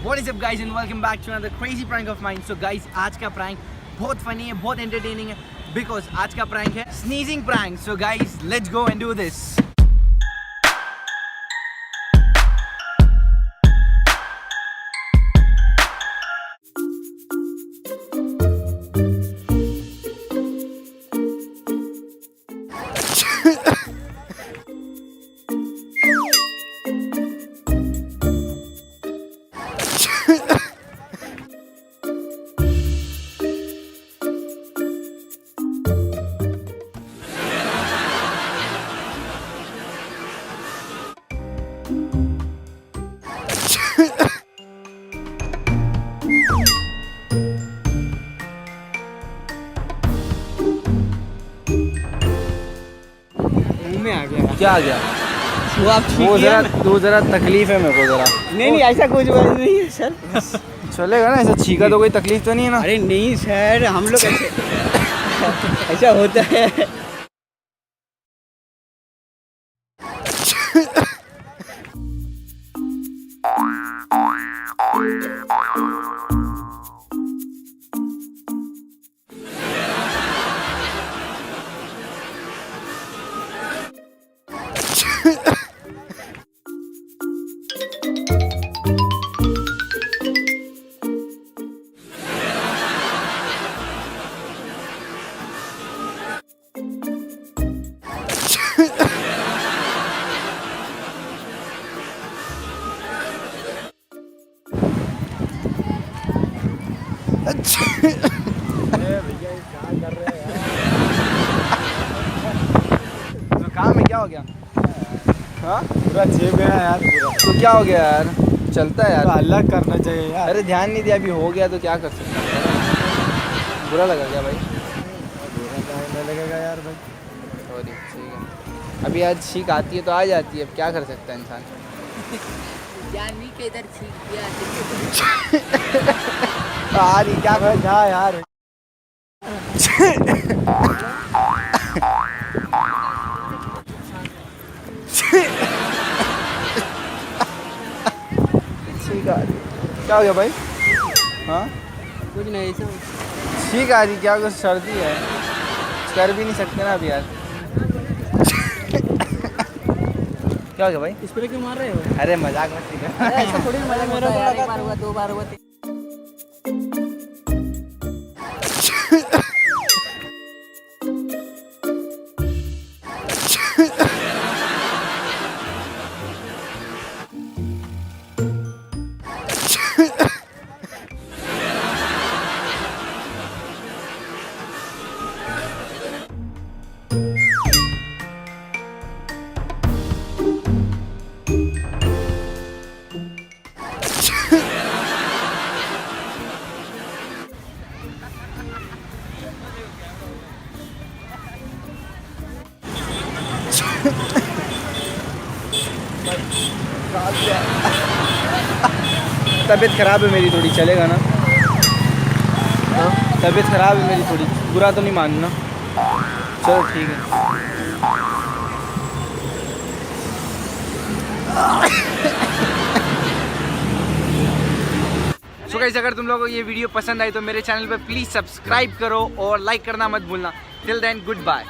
What is up guys and welcome back to another crazy prank of mine. So guys, आज का prank बहुत funny है, बहुत entertaining है because आज का prank है sneezing prank. So guys, let's go and do this. में आ गया। क्या आ गया? वो आप वो जरा तकलीफ है मेरे को जरा। नहीं ऐसा कुछ बात नहीं है सर। चलेगा ना, ऐसा छीका तो कोई तकलीफ तो नहीं है ना? अरे नहीं सर, हम लोग ऐसे ऐसा होता है। भैया क्या कर रहे हैं यार? तो काम है, क्या हो गया? हाँ पूरा जेब गया यार पूरा। तो क्या हो गया यार? चलता है यार। अलग करना चाहिए यार। अरे ध्यान नहीं दिया, अभी हो गया तो क्या कर सकते हैं? बुरा लगा क्या भाई? बुरा नहीं लगेगा यार भाई। सॉरी, ठीक है। अभी आज छींक आती है तो आ जाती है, अब क्या कर सकता है इंसान? जानी के इधर छींक गया। आ रही क्या कर? जा यार। छींक आ रही, क्या हो गया भाई? हाँ कुछ नहीं ऐसा। छींक आ रही, क्या कुछ सर्दी है? कर भी नहीं सकते ना अभी यार। क्या हो गया भाई? इस पर क्यों मार रहे हो? अरे मजाक मत कर। ऐसा थोड़ी मजाक होता है यार। एक बार हुआ, दो बार हुआ। तबीयत ख़राब है मेरी थोड़ी, चलेगा ना? तबीयत ख़राब है मेरी थोड़ी, बुरा तो नहीं मानना। चलो ठीक है। सो गाइस, अगर तुम लोगों को ये वीडियो पसंद आई तो मेरे चैनल पे प्लीज़ सब्सक्राइब करो और लाइक करना मत भूलना। Till then, good bye.